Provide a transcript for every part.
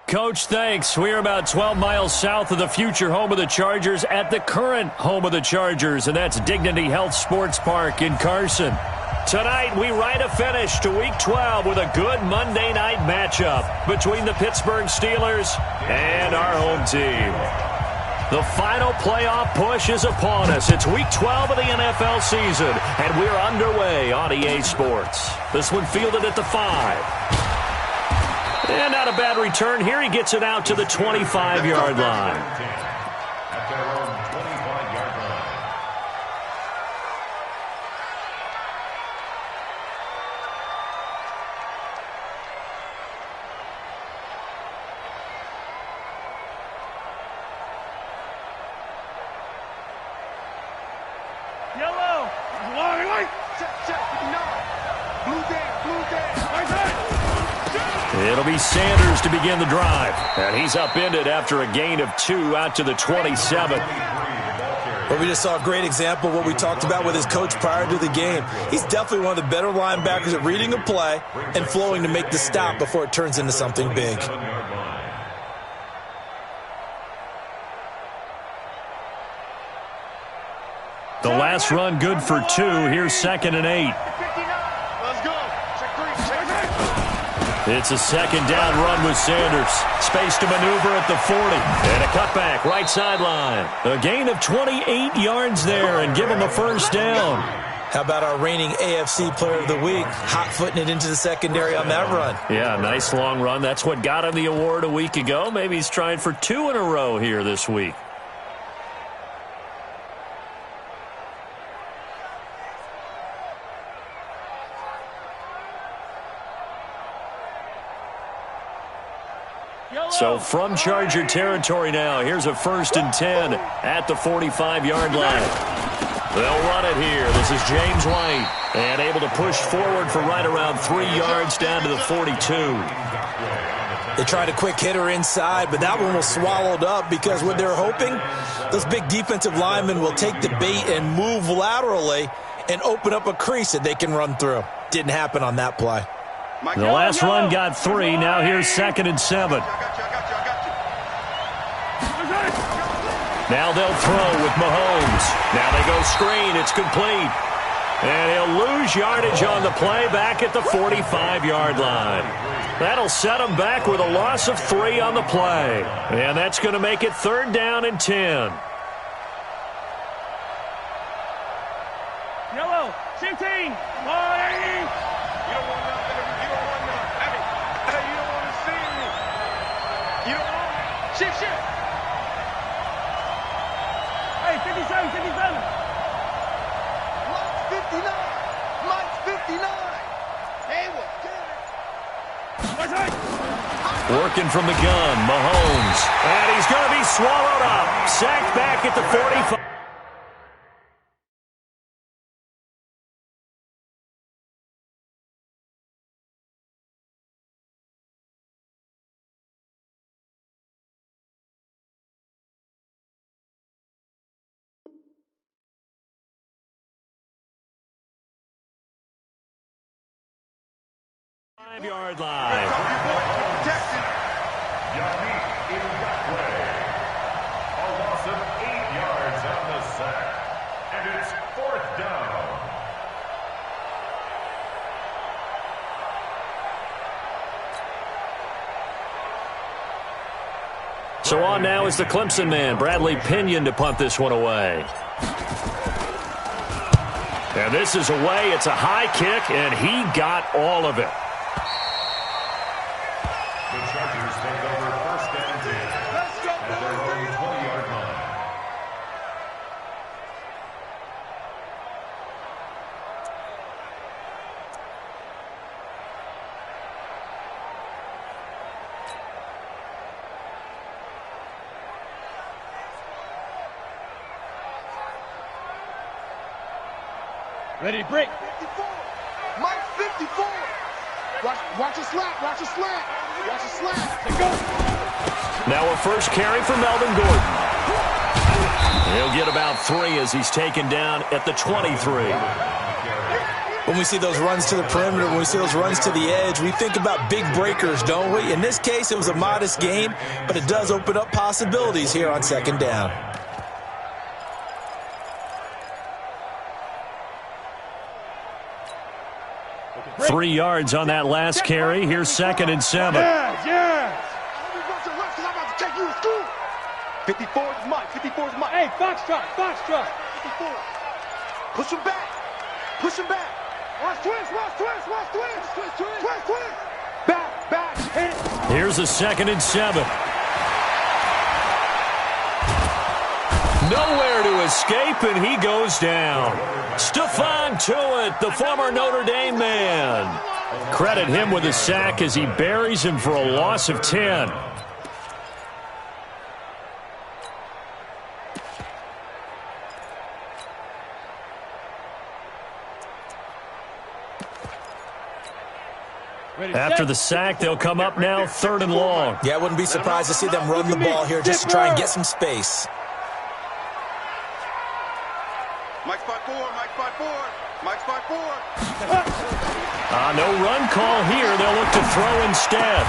Coach, thanks. We're about 12 miles south of the future home of the Chargers at the current home of the Chargers, and that's Dignity Health Sports Park in Carson. Tonight, we write a finish to Week 12 with a good Monday night matchup between the Pittsburgh Steelers and our home team. The final playoff push is upon us. It's Week 12 of the NFL season, and we're underway on EA Sports. This one fielded at the 5. And not a bad return here. He gets it out to the 25-yard line. Yellow. Blue there. It'll be Sanders to begin the drive. And he's upended after a gain of 2 out to the 27. Well, we just saw a great example of what we talked about with his coach prior to the game. He's definitely one of the better linebackers at reading a play and flowing to make the stop before it turns into something big. The last run good for 2. Here's 2nd and 8. It's a second down run with Sanders. Space to maneuver at the 40. And a cutback right sideline. A gain of 28 yards there and give him a first down. How about our reigning AFC Player of the Week, hot-footing it into the secondary on that run? Yeah, nice long run. That's what got him the award a week ago. Maybe he's trying for 2 in a row here this week. So from Charger territory now, here's a 1st and 10 at the 45-yard line. They'll run it here. This is James White. And able to push forward for right around 3 yards down to the 42. They tried a quick hitter inside, but that one was swallowed up because what they're hoping, those big defensive linemen will take the bait and move laterally and open up a crease that they can run through. Didn't happen on that play. The last run got 3. Now here's 2nd and 7. Now they'll throw with Mahomes. Now they go screen. It's complete. And he'll lose yardage on the play back at the 45-yard line. That'll set him back with a loss of 3 on the play. And that's going to make it 3rd down and 10. Yellow. 15. Shift. Hey, 57. Mike's 59. Hey, Working from the gun, Mahomes. And he's going to be swallowed up. Sacked back at the 45. Five-yard line. A loss of 8 yards on the sack. And it's 4th down. So on now is the Clemson man, Bradley Pinion, to punt this one away. And this is away. It's a high kick, and he got all of it. The Chargers take over 1st and 10 at their own 20-yard line. Ready, break. 54. Mike 54. Watch a slap. Watch a slap. Let's go. Now a first carry for Melvin Gordon. He'll get about 3 as he's taken down at the 23. when we see those runs to the perimeter, when we see those runs to the edge, we think about big breakers, don't we? In this case, it was a modest gain, but it does open up possibilities here on second down. Okay. 3 yards on that last carry. Here's 2nd and 7. Yes. 54 is mine. 54 is mine. Hey, Foxtrot. 54. Push him back. Push him back. Watch twist. Back. Hit it. Here's a 2nd and 7. Nowhere to escape, and he goes down. Stephon Tuitt, the former Notre Dame man. Credit him with a sack as he buries him for a loss of 10. After the sack, they'll come up now 3rd and long. Yeah, I wouldn't be surprised to see them run the ball here just to try and get some space. Mike's 5-4. No run call here. They'll look to throw instead.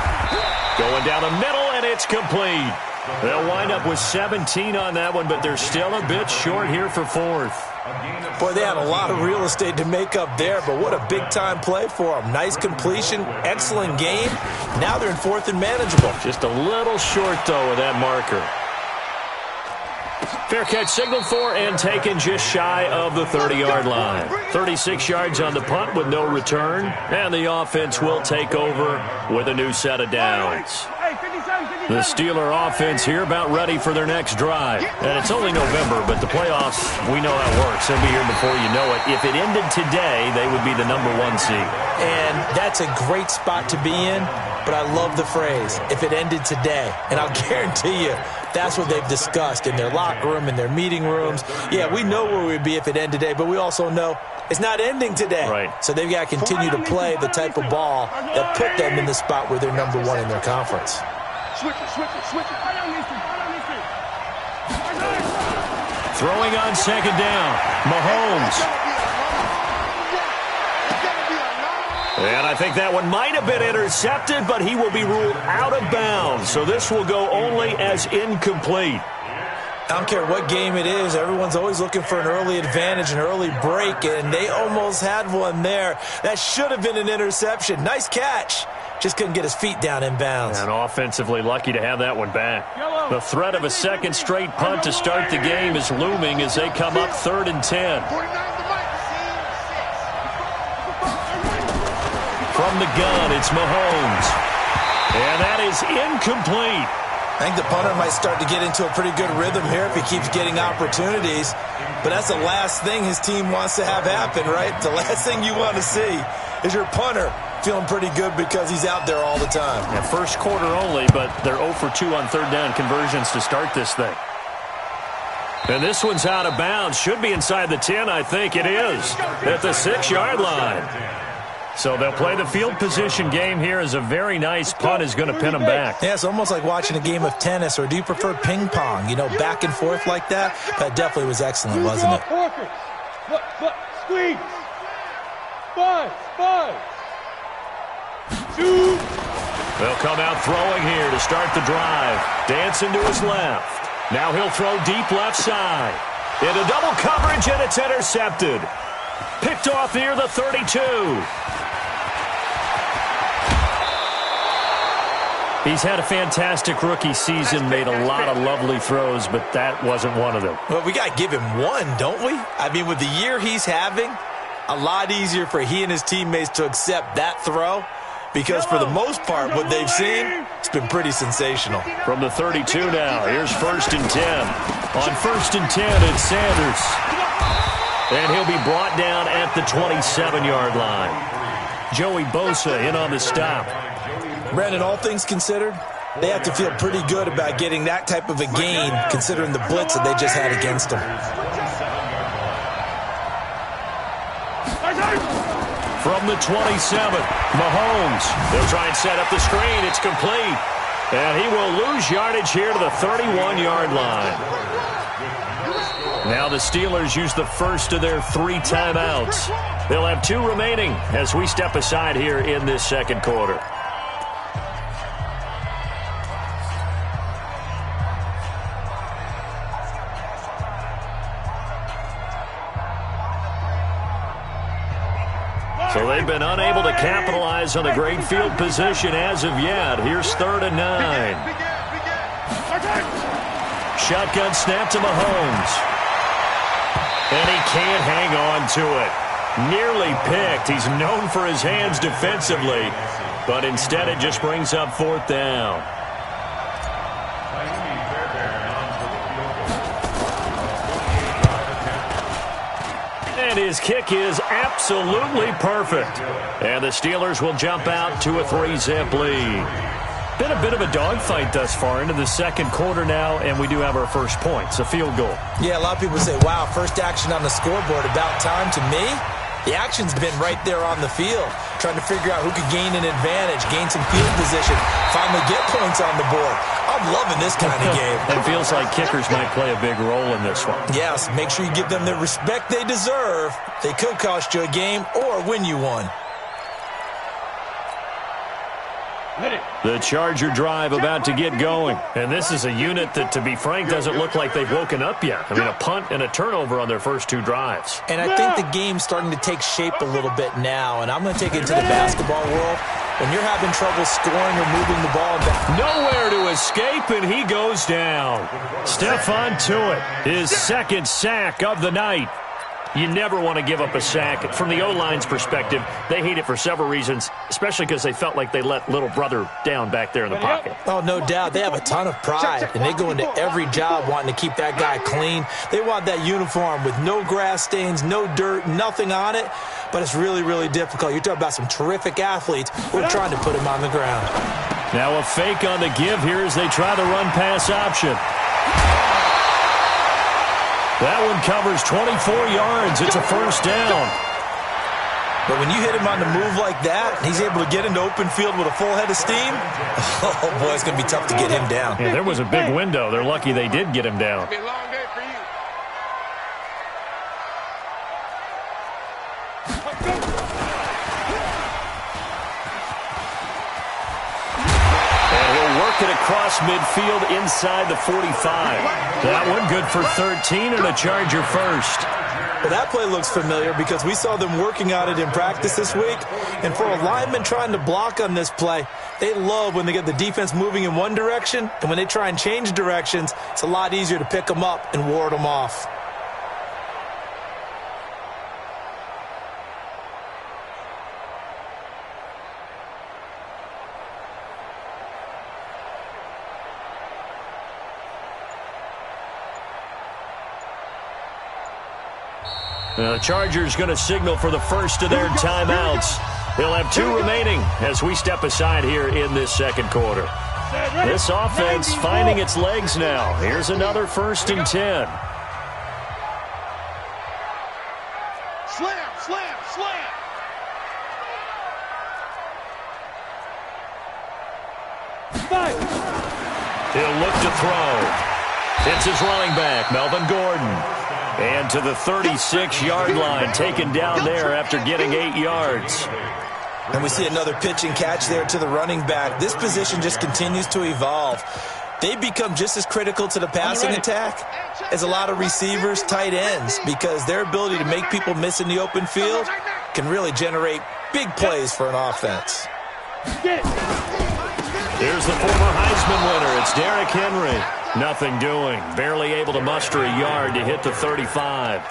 Going down the middle, and it's complete. They'll wind up with 17 on that one, but they're still a bit short here for 4th. Boy, they had a lot of real estate to make up there, but what a big-time play for them. Nice completion, excellent game. Now they're in 4th and manageable. Just a little short, though, with that marker. Fair catch signaled for and taken just shy of the 30-yard line. 36 yards on the punt with no return, and the offense will take over with a new set of downs. The Steeler offense here about ready for their next drive. And it's only November, but the playoffs, we know how it works. They'll be here before you know it. If it ended today, they would be the number 1 seed. And that's a great spot to be in, but I love the phrase, if it ended today. And I'll guarantee you, that's what they've discussed in their locker room, in their meeting rooms. Yeah, we know where we'd be if it ended today, but we also know it's not ending today. Right. So they've got to continue to play the type of ball that put them in the spot where they're number 1 in their conference. Switch it. Throwing on 2nd down, Mahomes. And I think that one might have been intercepted, but he will be ruled out of bounds. So this will go only as incomplete. I don't care what game it is. Everyone's always looking for an early advantage, an early break, and they almost had one there. That should have been an interception. Nice catch. Just couldn't get his feet down in bounds. And offensively lucky to have that one back. The threat of a second straight punt to start the game is looming as they come up 3rd and 10. From the gun, it's Mahomes. And that is incomplete. I think the punter might start to get into a pretty good rhythm here if he keeps getting opportunities. But that's the last thing his team wants to have happen, right? The last thing you want to see is your punter feeling pretty good because he's out there all the time. Yeah, first quarter only, but they're 0 for 2 on 3rd down conversions to start this thing. And this one's out of bounds. Should be inside the 10, I think it is. At the 6-yard line. So they'll play the field position game here as a very nice punt is going to pin them back. Yeah, it's almost like watching a game of tennis, or do you prefer ping pong? You know, back and forth like that? That definitely was excellent, wasn't it? Squeeze. 5. 2. They'll come out throwing here to start the drive. Dancing to his left. Now he'll throw deep left side. Into double coverage, and it's intercepted. Picked off near the 32. He's had a fantastic rookie season, made a lot of lovely throws, but that wasn't one of them. Well, we got to give him one, don't we? I mean, with the year he's having, a lot easier for he and his teammates to accept that throw, because for the most part, what they've seen, it's been pretty sensational. From the 32 now, here's 1st and 10. On 1st and 10, it's Sanders. And he'll be brought down at the 27-yard line. Joey Bosa in on the stop. Brandon, all things considered, they have to feel pretty good about getting that type of a gain, considering the blitz that they just had against them. From the 27, Mahomes. They'll try and set up the screen. It's complete. And he will lose yardage here to the 31-yard line. Now the Steelers use the first of their 3 timeouts. They'll have 2 remaining as we step aside here in this second quarter. So they've been unable to capitalize on the great field position as of yet. Here's 3rd and 9. Shotgun snap to Mahomes. And he can't hang on to it. Nearly picked. He's known for his hands defensively, but instead it just brings up 4th down. And his kick is absolutely perfect. And the Steelers will jump out to a 3-zip lead. Been a bit of a dogfight thus far into the second quarter now, and we do have our first points, a field goal. Yeah, a lot of people say, wow, first action on the scoreboard, about time. To me, the action's been right there on the field, trying to figure out who could gain an advantage, gain some field position, finally get points on the board. I'm loving this kind of game. It feels like kickers might play a big role in this one. Yes, make sure you give them the respect they deserve. They could cost you a game or win you one. The Charger drive about to get going. And this is a unit that, to be frank, doesn't look like they've woken up yet. I mean, a punt and a turnover on their first 2 drives. And I think the game's starting to take shape a little bit now. And I'm going to take it to the basketball world. When you're having trouble scoring or moving the ball back. Nowhere to escape, and he goes down. Stephon Tuitt, his 2nd sack of the night. You never want to give up a sack. From the O-line's perspective, they hate it for several reasons, especially because they felt like they let little brother down back there in the pocket. Oh, no doubt. They have a ton of pride, and they go into every job wanting to keep that guy clean. They want that uniform with no grass stains, no dirt, nothing on it, but it's really, really difficult. You're talking about some terrific athletes who are trying to put him on the ground. Now a fake on the give here as they try the run-pass option. That one covers 24 yards. It's a first down. But when you hit him on the move like that, and he's able to get into open field with a full head of steam, oh, boy, it's going to be tough to get him down. Yeah, there was a big window. They're lucky they did get him down. It's gonna be a long day for you. It across midfield inside the 45. That one good for 13 and a Charger first. Well, that play looks familiar because we saw them working on it in practice this week. And for a lineman trying to block on this play, they love when they get the defense moving in one direction. And when they try and change directions, it's a lot easier to pick them up and ward them off. The Chargers going to signal for the first of their timeouts. They'll have 2 remaining as we step aside here in this second quarter. This offense finding its legs now. Here's another 1st and 10. Slam, slam, slam. He'll look to throw. It's his running back, Melvin Gordon. And to the 36-yard line, taken down there after getting 8 yards. And we see another pitch and catch there to the running back. This position just continues to evolve. They become just as critical to the passing attack as a lot of receivers, tight ends, because their ability to make people miss in the open field can really generate big plays for an offense. Here's the former Heisman winner. It's Derrick Henry. Nothing doing. Barely able to muster a yard to hit the 35.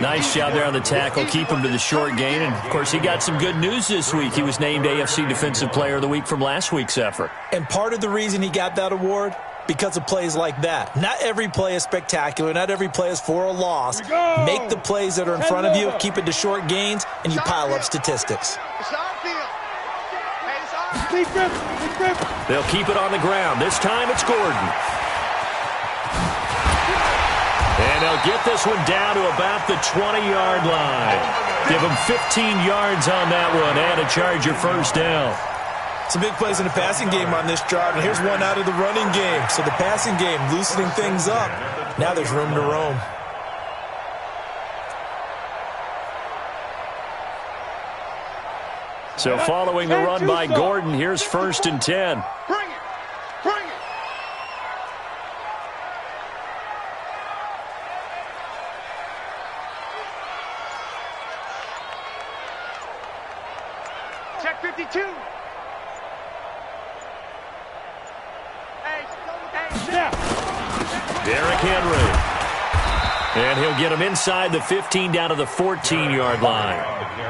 Nice job there on the tackle. Keep him to the short gain. And, of course, he got some good news this week. He was named AFC Defensive Player of the Week from last week's effort. And part of the reason he got that award, because of plays like that. Not every play is spectacular. Not every play is for a loss. Make the plays that are in front of you, keep it to short gains, and you pile up statistics. They'll keep it on the ground. This time it's Gordon. And they'll get this one down to about the 20-yard line. Give them 15 yards on that one and a Charger first down. Some big plays in the passing game on this drive, and here's one out of the running game. So the passing game loosening things up. Now there's room to roam. So following the run by Gordon, here's 1st and 10. Bring it. Bring it. Check 52. Derrick Henry. And he'll get him inside the 15 down to the 14-yard line.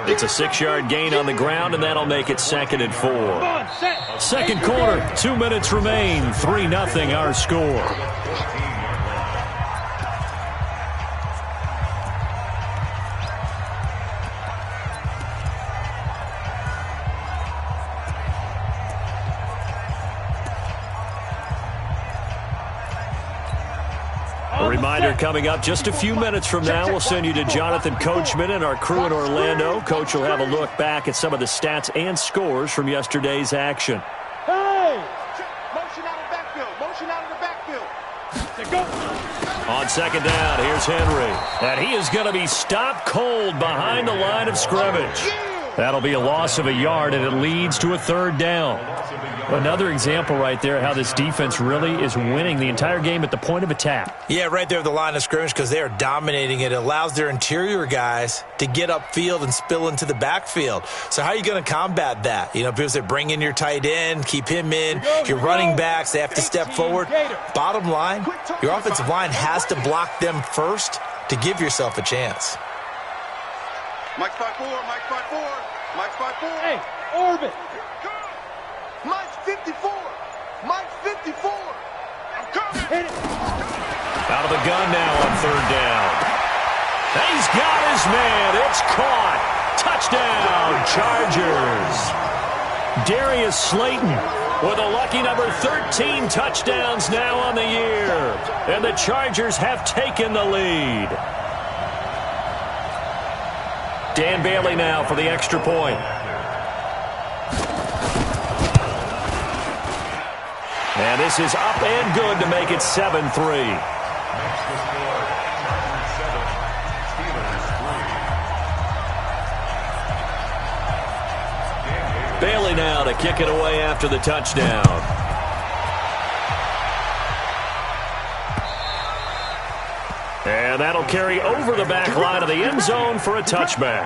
It's a 6-yard gain on the ground, and that'll make it 2nd and 4. Second quarter, 2 minutes remain. 3-0 our score. A reminder coming up just a few minutes from now, we'll send you to Jonathan Coachman and our crew in Orlando. Coach will have a look back at some of the stats and scores from yesterday's action. Hey! Motion out of the backfield. Motion out of the backfield. Go. On 2nd down, here's Henry. And he is going to be stopped cold behind the line of scrimmage. That'll be a loss of a yard, and it leads to a 3rd down. Another example right there how this defense really is winning the entire game at the point of attack. Yeah, right there at the line of scrimmage because they are dominating it. It allows their interior guys to get upfield and spill into the backfield. So how are you going to combat that? You know, people say bring in your tight end, keep him in. Your running backs, they have to step forward. Bottom line, your offensive line has to block them first to give yourself a chance. Mike's 5'4", Mike's 5'4", Mike's 5'4". Hey, orbit. Mike's 54. Mike's 54. I'm coming. Hit it. Out of the gun now on 3rd down. He's got his man. It's caught. Touchdown, Chargers. Darius Slayton with a lucky number 13 touchdowns now on the year. And the Chargers have taken the lead. Dan Bailey now for the extra point. And this is up and good to make it 7-3. Bailey now to kick it away after the touchdown. And that'll carry over the back line of the end zone for a touchback.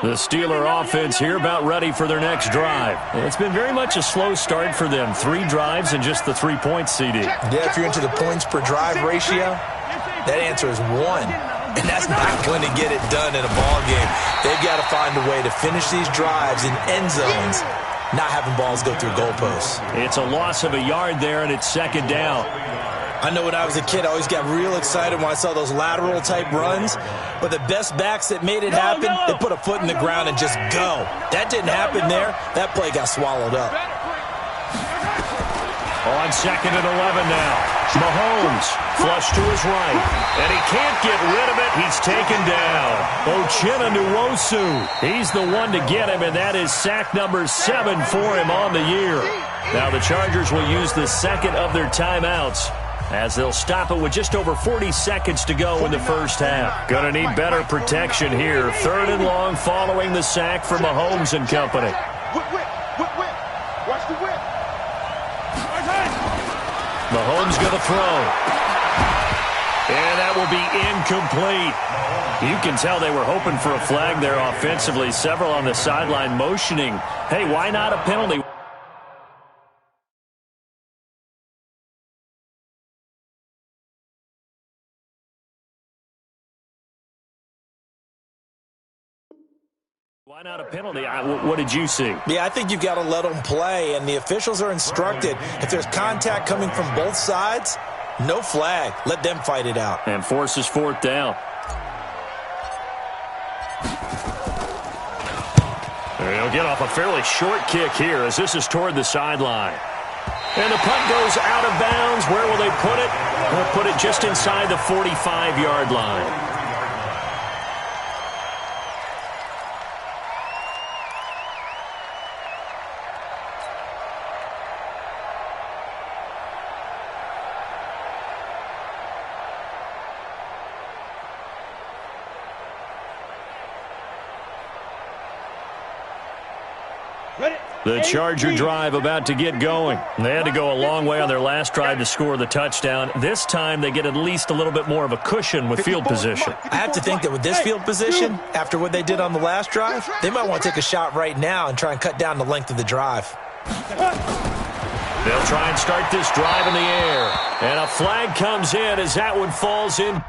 The Steeler offense here about ready for their next drive. It's been very much a slow start for them. 3 drives and just the 3 points, CD. Yeah, if you're into the points per drive ratio, that answer is 1. And that's not going to get it done in a ball game. They've got to find a way to finish these drives in end zones, not having balls go through goalposts. It's a loss of a yard there, and it's 2nd down. I know when I was a kid, I always got real excited when I saw those lateral-type runs. But the best backs that made it happen, they put a foot in the ground and just go. That didn't happen there. That play got swallowed up. On 2nd and 11 now. Mahomes flush to his right. And he can't get rid of it. He's taken down. Uchenna Nwosu. He's the one to get him, and that is sack number 7 for him on the year. Now the Chargers will use the 2nd of their timeouts, as they'll stop it with just over 40 seconds to go in the first half. Gonna need better protection here. 3rd and long following the sack for Mahomes and company. Whip. Watch the whip. Mahomes gonna throw. And that will be incomplete. You can tell they were hoping for a flag there offensively. Several on the sideline motioning, hey, why not a penalty? Why not a penalty? What did you see? Yeah, I think you've got to let them play, and the officials are instructed, if there's contact coming from both sides, no flag. Let them fight it out. And forces 4th down. He'll get off a fairly short kick here as this is toward the sideline. And the punt goes out of bounds. Where will they put it? They'll put it just inside the 45-yard line. The Charger drive about to get going. They had to go a long way on their last drive to score the touchdown. This time they get at least a little bit more of a cushion with field position. I have to think that with this field position, after what they did on the last drive, they might want to take a shot right now and try and cut down the length of the drive. They'll try and start this drive in the air. And a flag comes in as that one falls in.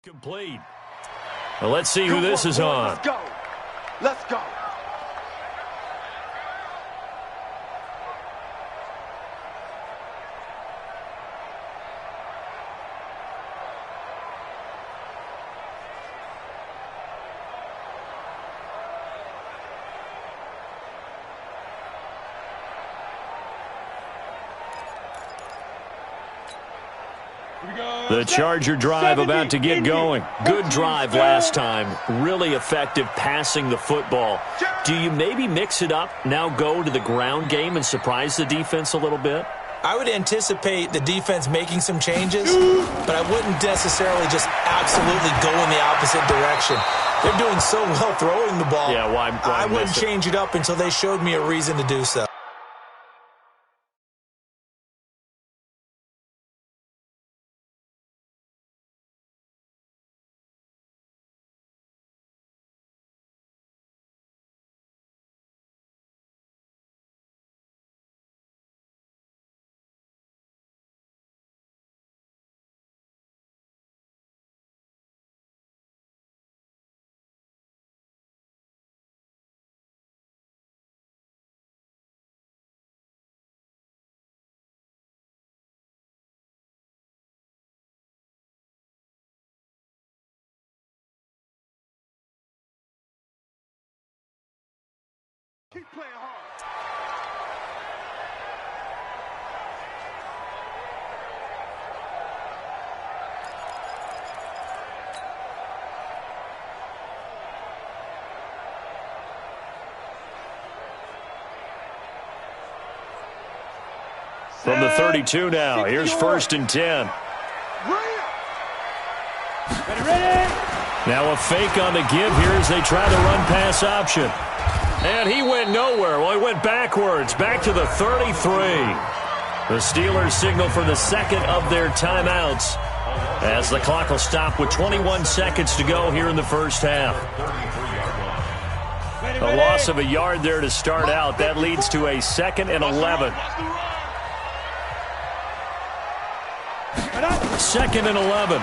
Complete. Well, let's see who this is on. Let's go. Let's go. The Charger drive about to get going. Good drive last time. Really effective passing the football. Do you maybe mix it up, now go to the ground game and surprise the defense a little bit? I would anticipate the defense making some changes, but I wouldn't necessarily just absolutely go in the opposite direction. They're doing so well throwing the ball. Yeah, why I wouldn't change it up until they showed me a reason to do so. Keep playing hard. From the 32 now, here's 1st and 10. Ready. Now a fake on the give here as they try the run-pass option. And he went nowhere. Well, he went backwards, back to the 33. The Steelers signal for the second of their timeouts as the clock will stop with 21 seconds to go here in the first half. A loss of a yard there to start out. That leads to a 2nd and 11. 2nd and 11.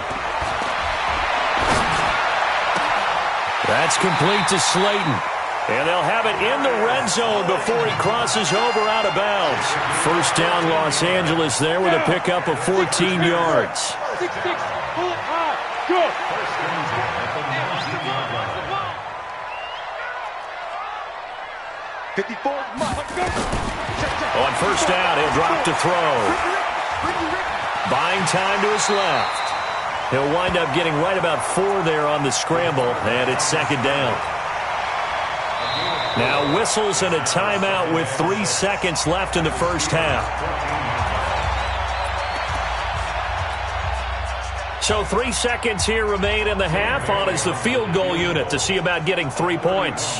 That's complete to Slayton. And they'll have it in the red zone before he crosses over out of bounds. First down, Los Angeles there with a pickup of 14 yards. 6-6, pull it high. Good. On first down, he'll drop to throw. Buying time to his left. He'll wind up getting right about 4 there on the scramble, and it's 2nd down. Now whistles and a timeout with 3 seconds left in the first half. So 3 seconds here remain in the half. On is the field goal unit to see about getting 3 points.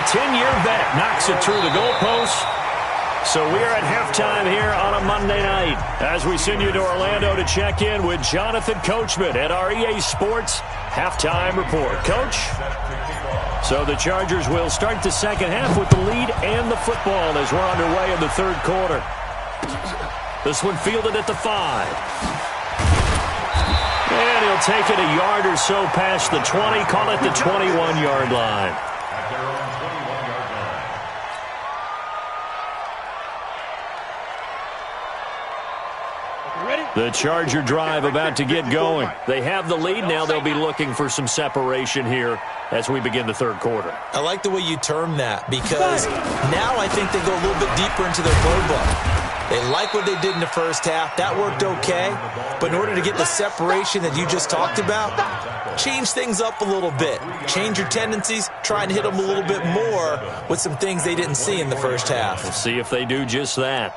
10-year vet knocks it through the goalpost. So we are at halftime here on a Monday night as we send you to Orlando to check in with Jonathan Coachman at our EA Sports Halftime Report. Coach? So the Chargers will start the second half with the lead and the football as we're underway in the third quarter. This one fielded at the 5. And he'll take it a yard or so past the 20, call it the 21-yard line. The Charger drive about to get going. They have the lead now. They'll be looking for some separation here as we begin the third quarter. I like the way you term that because now I think they go a little bit deeper into their playbook. They like what they did in the first half. That worked okay. But in order to get the separation that you just talked about, change things up a little bit. Change your tendencies. Try and hit them a little bit more with some things they didn't see in the first half. We'll see if they do just that.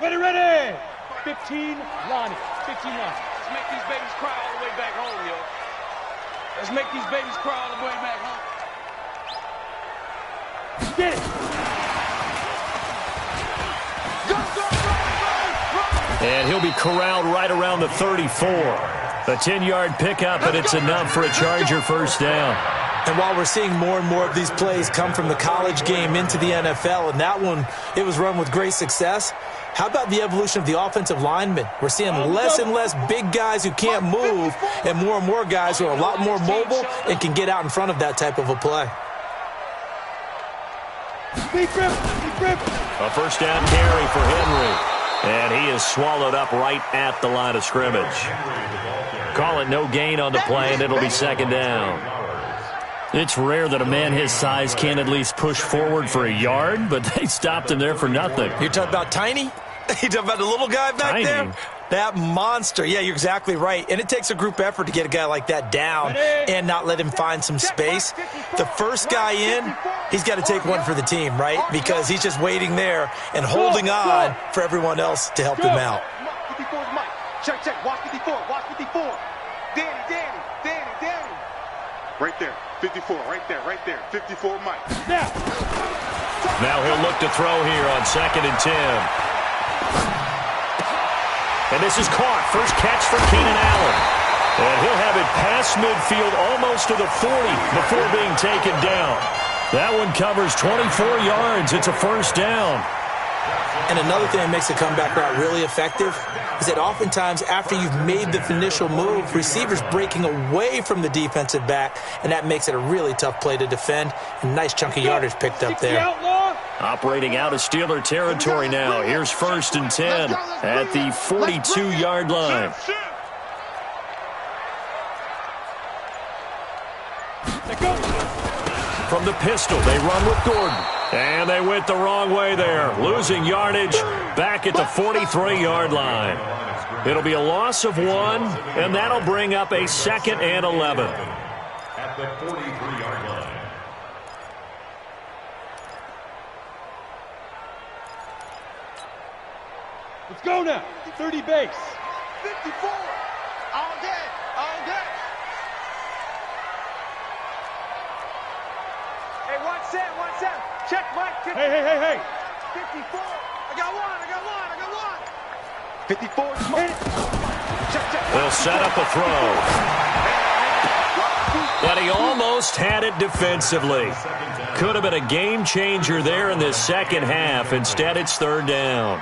Ready. 15, Lonnie. 15, Lonnie. Let's make these babies cry all the way back home, yo. Let's make these babies cry all the way back home. Get it. And he'll be corralled right around the 34. A 10-yard pickup, and it's enough for a Charger first down. And while we're seeing more and more of these plays come from the college game into the NFL, and that one, it was run with great success, how about the evolution of the offensive linemen? We're seeing less and less big guys who can't move and more guys who are a lot more mobile and can get out in front of that type of a play. A first down carry for Henry. And he is swallowed up right at the line of scrimmage. Call it no gain on the play, and it'll be second down. It's rare that a man his size can't at least push forward for a yard, but they stopped him there for nothing. You're talking about Tiny? You're talking about the little guy back there? That monster. Yeah, you're exactly right. And it takes a group effort to get a guy like that down and not let him find some space. The first guy in, he's got to take one for the team, right? Because he's just waiting there and holding on for everyone else to help him out. 54 is Mike. Check. Watch 54. Danny. Right there. 54, right there. 54 Mike. Now he'll look to throw here on 2nd and 10. And this is caught. First catch for Keenan Allen. And he'll have it past midfield almost to the 40 before being taken down. That one covers 24 yards. It's a first down. And another thing that makes the comeback route really effective is that oftentimes after you've made the initial move, receivers breaking away from the defensive back, and that makes it a really tough play to defend. A nice chunk of yardage picked up there. Operating out of Steeler territory now. Here's 1st and 10 at the 42-yard line. From the pistol, they run with Gordon. And they went the wrong way there. Losing yardage back at the 43-yard line. It'll be a loss of 1, and that'll bring up a 2nd and 11. At the 43-yard line. Let's go now. 30 base. 54. All day. Hey, 1-7. Check, Mike. 50. Hey. 54. I got one. 54 is Mike. Check. They'll set up a throw. But he almost had it defensively. Could have been a game changer there in the second half. Instead, it's 3rd down.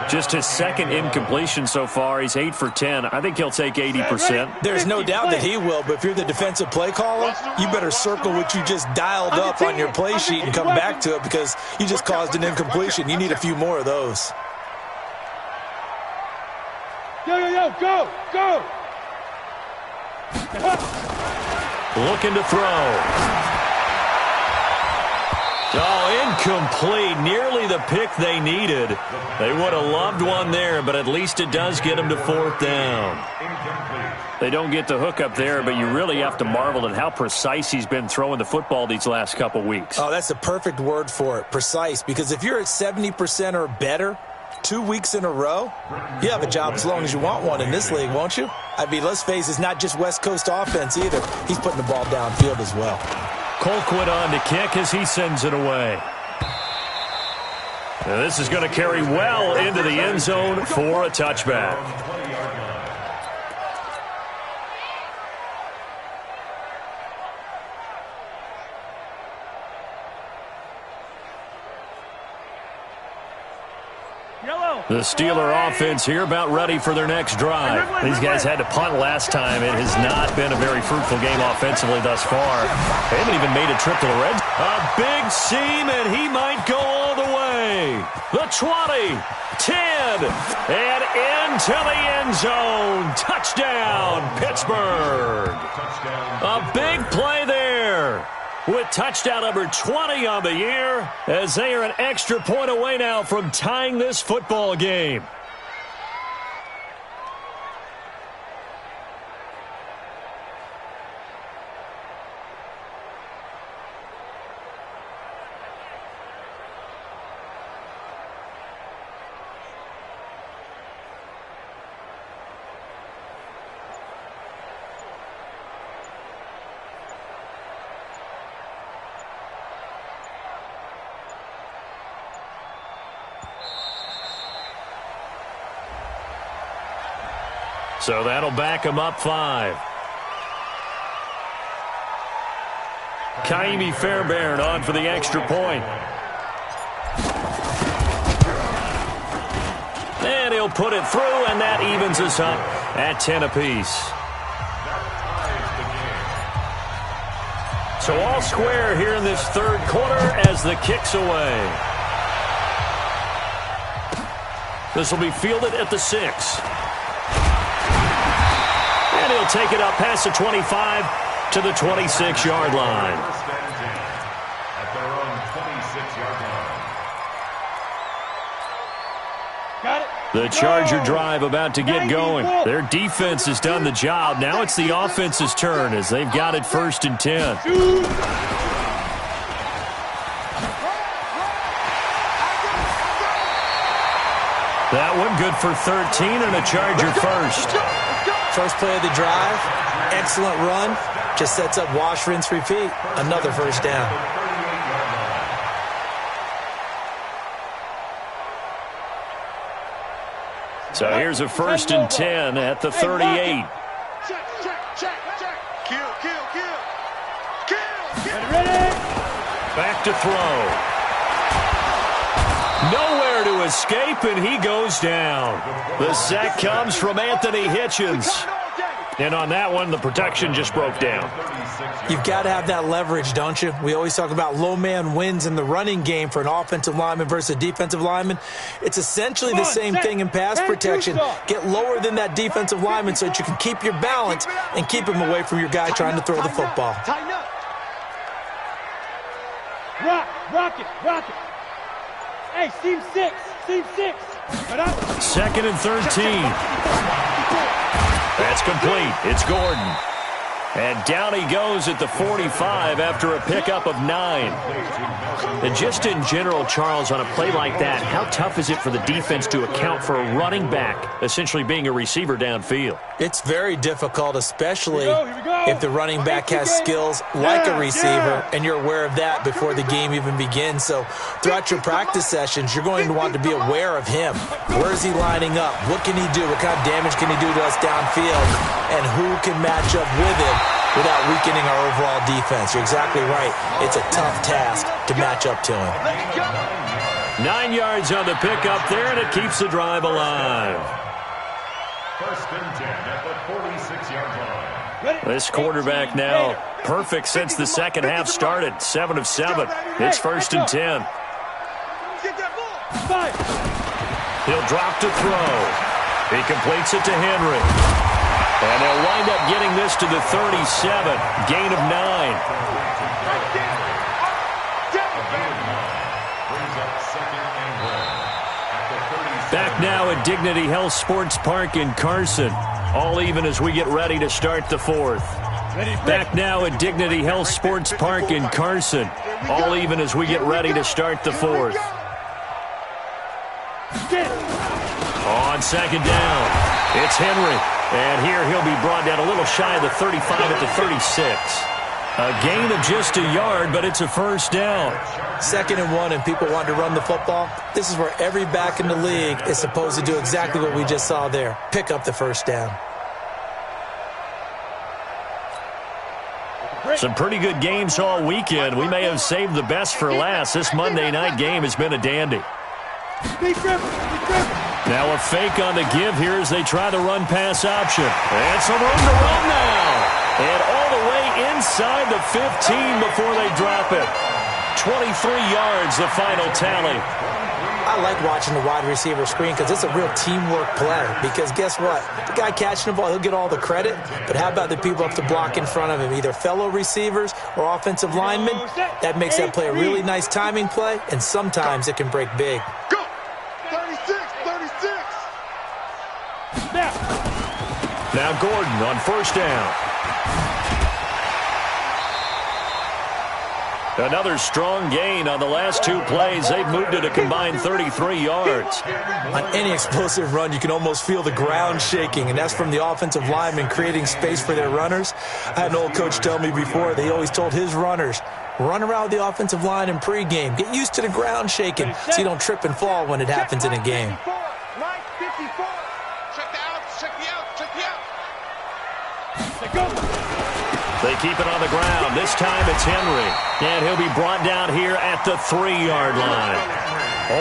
Just his 2nd incompletion so far. He's 8 for 10. I think he'll take 80%. There's no doubt that he will, but if you're the defensive play caller, you better circle what you just dialed up on your play sheet and come back to it because you just caused an incompletion. You need a few more of those. Go. Looking to throw. Oh, incomplete. Nearly the pick they needed. They would have loved one there, but at least it does get them to 4th down. They don't get the hook up there, but you really have to marvel at how precise he's been throwing the football these last couple weeks. Oh, that's the perfect word for it, precise, because if you're at 70% or better, 2 weeks in a row? You have a job as long as you want one in this league, won't you? I mean, let's face it, it's not just West Coast offense either. He's putting the ball downfield as well. Colquitt on to kick as he sends it away. Now this is going to carry well into the end zone for a touchback. The Steeler offense here about ready for their next drive. These guys had to punt last time. It has not been a very fruitful game offensively thus far. They haven't even made a trip to the red. A big seam, and he might go all the way. The 20, 10, and into the end zone. Touchdown, Pittsburgh. A big play there, with touchdown number 20 on the year, as they are an extra point away now from tying this football game. So that'll back him up 5. Kaimi Fairbairn on for the extra point. And he'll put it through, and that evens us up at 10 apiece. So all square here in this third quarter as the kick's away. This will be fielded at the 6. And he'll take it up past the 25 to the 26-yard line. At their own 26-yard line. Got it. The Charger drive about to get going. Their defense has done the job. Now it's the offense's turn as they've got it 1st and 10. That one good for 13 and a Charger first. First play of the drive, excellent run, just sets up wash, rinse, repeat. Another first down. So here's a 1st and 10 at the 38. Check. Kill. Ready? Back to throw. Nowhere to escape, and he goes down. The sack comes from Anthony Hitchens. And on that one, the protection just broke down. You've got to have that leverage, don't you? We always talk about low man wins in the running game for an offensive lineman versus a defensive lineman. It's essentially the same thing in pass protection. Get lower than that defensive lineman so that you can keep your balance and keep him away from your guy trying to throw the football. Tighten up. Rock it. Hey, seam 6. 2nd and 13. That's complete. It's Gordon. And down he goes at the 45 after a pickup of 9. And just in general, Charles, on a play like that, how tough is it for the defense to account for a running back essentially being a receiver downfield? It's very difficult, especially if the running back has skills like a receiver, and you're aware of that before the game even begins. So throughout your practice sessions, you're going to want to be aware of him. Where is he lining up? What can he do? What kind of damage can he do to us downfield? And who can match up with him without weakening our overall defense? You're exactly right. It's a tough task to match up to him. 9 yards on the pickup there, and it keeps the drive alive. 1st and 10 at the 46-yard line. This quarterback now perfect since the second half started. 7 of 7. It's 1st and 10. He'll drop to throw. He completes it to Henry. And they'll wind up getting this to the 37. Gain of 9. Back now at Dignity Health Sports Park in Carson. All even as we get ready to start the 4th. Back now at Dignity Health Sports Park in Carson. All even as we get ready to start the 4th. Get. On second down, it's Henry. And here he'll be brought down a little shy of the 35 at the 36. A gain of just a yard, but it's a first down. 2nd and 1, and people want to run the football. This is where every back in the league is supposed to do exactly what we just saw there. Pick up the first down. Some pretty good games all weekend. We may have saved the best for last. This Monday night game has been a dandy. Now a fake on the give here as they try the run-pass option. And some room to run now. And all the way inside the 15 before they drop it. 23 yards, the final tally. I like watching the wide receiver screen because it's a real teamwork play. Because guess what? The guy catching the ball, he'll get all the credit. But how about the people up the block in front of him? Either fellow receivers or offensive linemen. That makes that play a really nice timing play. And sometimes it can break big. Go! 36, 36. Now Gordon on first down. Another strong gain on the last 2 plays. They've moved it a combined 33 yards. On any explosive run, you can almost feel the ground shaking, and that's from the offensive linemen creating space for their runners. I had an old coach tell me before, they always told his runners, run around the offensive line in pregame. Get used to the ground shaking so you don't trip and fall when it happens in a game. Line 54. Check the outs, check the outs, check the outs. They keep it on the ground. This time it's Henry. And he'll be brought down here at the 3-yard line.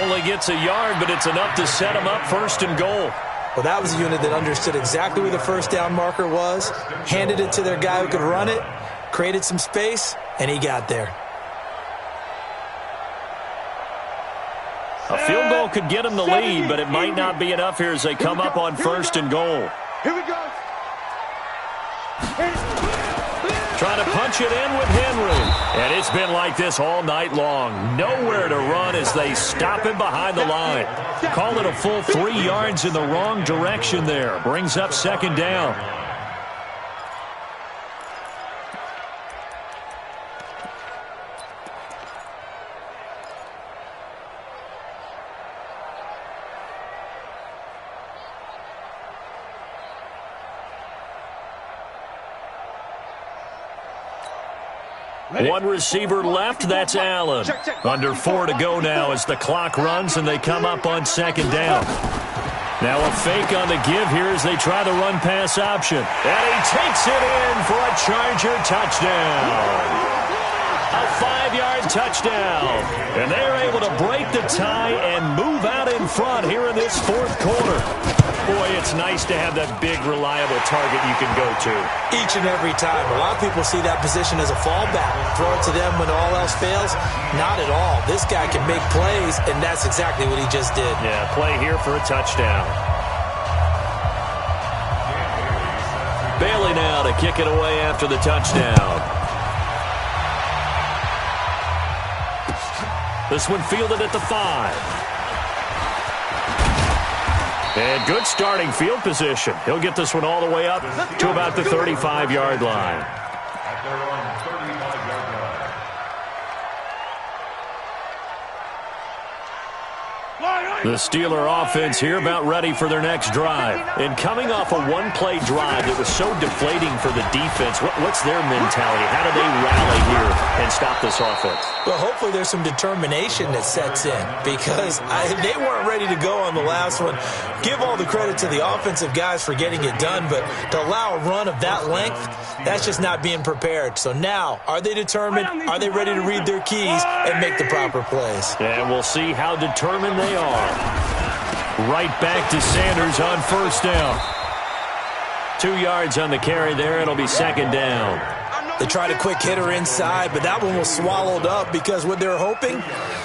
Only gets a yard, but it's enough to set him up 1st and goal. Well, that was a unit that understood exactly where the first down marker was, handed it to their guy who could run it, created some space, and he got there. A field goal could get him the lead, but it might not be enough here as they come up on 1st and goal. Here we go. Trying to punch it in with Henry. And it's been like this all night long. Nowhere to run as they stop him behind the line. Call it a full 3 yards in the wrong direction there. Brings up 2nd down. One receiver left, that's Allen. Under 4 to go now as the clock runs and they come up on 2nd down. Now a fake on the give here as they try the run-pass option. And he takes it in for a Charger touchdown. A 5-yard touchdown. And they're able to break the tie and move out in front here in this 4th quarter. Boy, it's nice to have that big, reliable target you can go to. Each and every time. A lot of people see that position as a fallback. Throw it to them when all else fails. Not at all. This guy can make plays, and that's exactly what he just did. Yeah, play here for a touchdown. Bailey now to kick it away after the touchdown. This one fielded at the 5. And good starting field position. He'll get this one all the way up to about the 35-yard line. At their own 35-yard line. The Steeler offense here about ready for their next drive. And coming off a one-play drive that was so deflating for the defense, what's their mentality? How do they rally here and stop this offense? Well, hopefully there's some determination that sets in because they weren't ready to go on the last one. Give all the credit to the offensive guys for getting it done, but to allow a run of that length, that's just not being prepared. So now, are they determined? Are they ready to read their keys and make the proper plays? And we'll see how determined they are. Right back to Sanders on 1st down. 2 yards on the carry there. It'll be 2nd down. They tried a quick hitter inside, but that one was swallowed up because what they're hoping,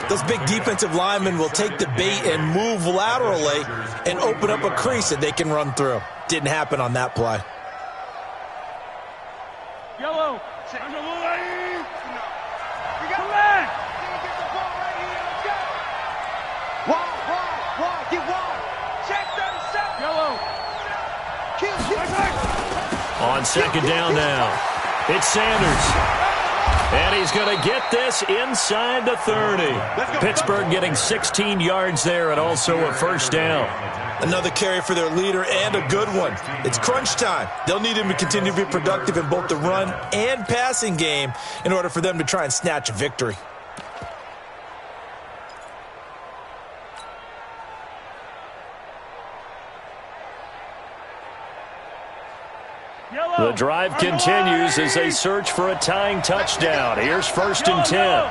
those big defensive linemen will take the bait and move laterally and open up a crease that they can run through. Didn't happen on that play. Yellow. Get wide. Check 37. Yellow. On 2nd down now. It's Sanders. And he's going to get this inside the 30. Pittsburgh getting 16 yards there and also a first down. Another carry for their leader and a good one. It's crunch time. They'll need him to continue to be productive in both the run and passing game in order for them to try and snatch a victory. The drive continues as they search for a tying touchdown. Here's 1st and 10.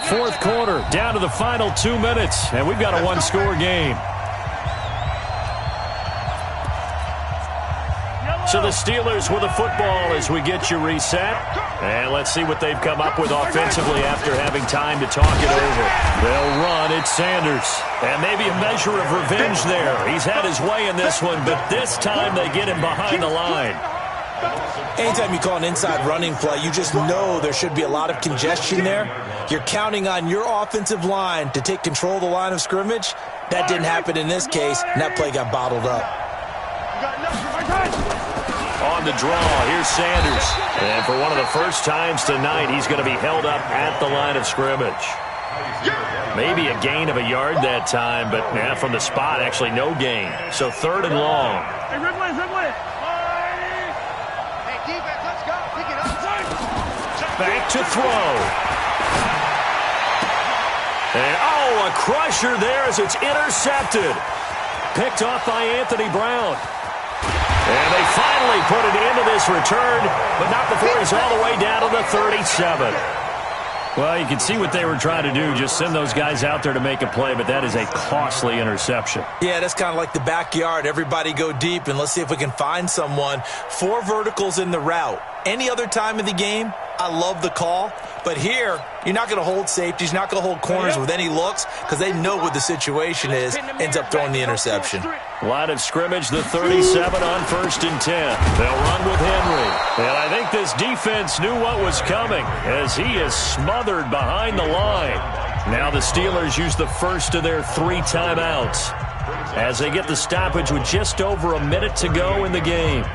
Fourth quarter, down to the final 2 minutes, and we've got a one-score game. So the Steelers with the football as we get you reset. And let's see what they've come up with offensively after having time to talk it over. They'll run. It's Sanders. And maybe a measure of revenge there. He's had his way in this one, but this time they get him behind the line. Anytime you call an inside running play, you just know there should be a lot of congestion there. You're counting on your offensive line to take control of the line of scrimmage. That didn't happen in this case, and that play got bottled up. On the draw, here's Sanders. And for one of the first times tonight, he's going to be held up at the line of scrimmage. Maybe a gain of a yard that time, but from the spot, actually no gain. So 3rd and long. Hey, Ridley. Hey, defense, let's go. Pick it up. Back to throw. And, a crusher there as it's intercepted. Picked off by Anthony Brown. And they finally put it into this return, but not before he's all the way down to the 37. Well, you can see what they were trying to do, just send those guys out there to make a play, but that is a costly interception. Yeah, that's kind of like the backyard. Everybody go deep, and let's see if we can find someone. 4 verticals in the route. Any other time of the game, I love the call. But here, you're not going to hold safeties, you're not going to hold corners with any looks because they know what the situation is, ends up throwing the interception. Line of scrimmage, the 37 on 1st and 10. They'll run with Henry. And I think this defense knew what was coming as he is smothered behind the line. Now the Steelers use the first of their 3 timeouts as they get the stoppage with just over a minute to go in the game.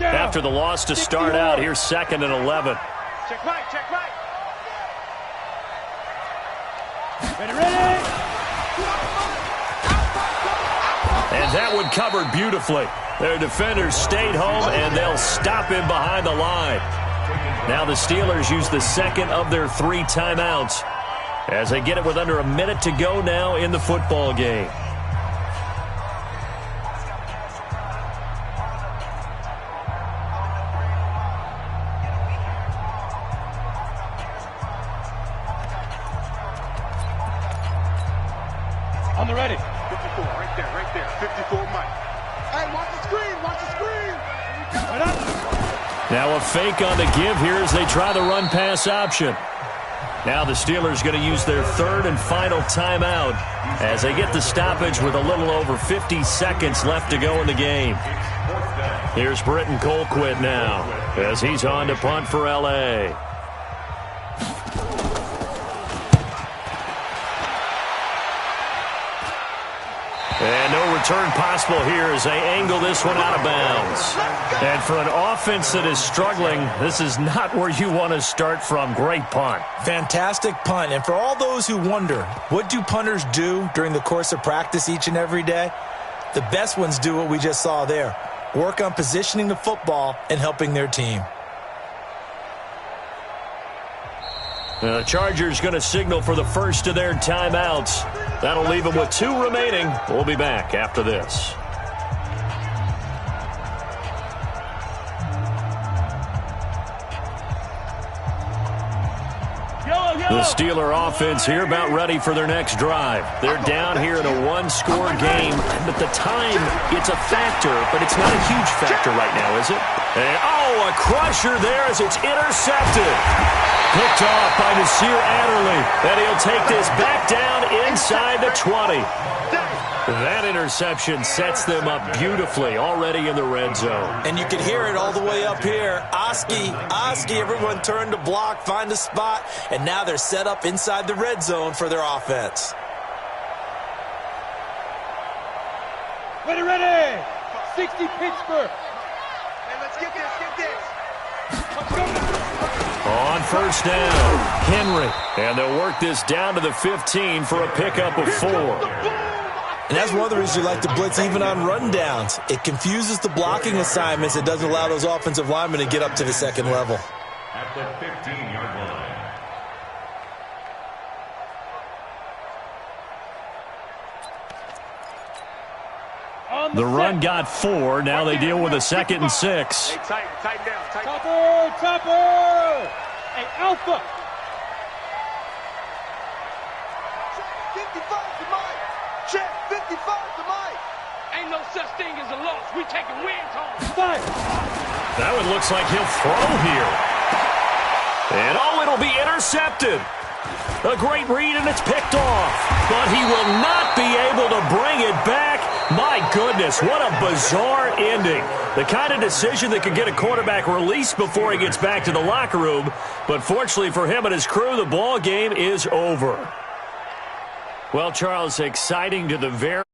After the loss to start out, here's 2nd and 11. Check right. Ready. And that one covered beautifully. Their defenders stayed home, and they'll stop him behind the line. Now the Steelers use the 2nd of their 3 timeouts as they get it with under a minute to go now in the football game. On the ready. 54, right there. 54, Mike. Hey, watch the screen. Right up. Now a fake on the give here as they try the run-pass option. Now the Steelers going to use their 3rd and final timeout as they get the stoppage with a little over 50 seconds left to go in the game. Here's Britton Colquitt now as he's on to punt for L.A. And no return possible here as they angle this one out of bounds. And for an offense that is struggling, this is not where you want to start from. Great punt. Fantastic punt. And for all those who wonder, what do punters do during the course of practice each and every day? The best ones do what we just saw there. Work on positioning the football and helping their team. The Chargers going to signal for the first of their timeouts. That'll leave them with 2 remaining. We'll be back after this. The Steeler offense here about ready for their next drive. They're down here in a 1-score game, but the time, it's a factor, but it's not a huge factor right now, is it? And, a crusher there as it's intercepted. Picked off by Nasir Adderley, and he'll take this back down inside the 20. That interception sets them up beautifully already in the red zone. And you can hear it all the way up here. Oski, everyone turn to block, find a spot, and now they're set up inside the red zone for their offense. Ready. 60 Pittsburgh. Hey, let's get this. On first down, Henry. And they'll work this down to the 15 for a pickup of 4. And that's one of the reasons you like to blitz even on rundowns. It confuses the blocking assignments. It doesn't allow those offensive linemen to get up to the second level. At the 15-yard line. The run got 4. Now they deal with a 2nd and 6. Hey, tighten down. Topper. Hey, Alpha. 55 to Mike. Check, 55 to Mike. Ain't no such thing as a loss. We taking wins home. 5. That one looks like he'll throw here. And it'll be intercepted. A great read, and it's picked off. But he will not be able to bring it back. My goodness, what a bizarre ending. The kind of decision that could get a quarterback released before he gets back to the locker room. But fortunately for him and his crew, the ball game is over. Well, Charles, exciting to the very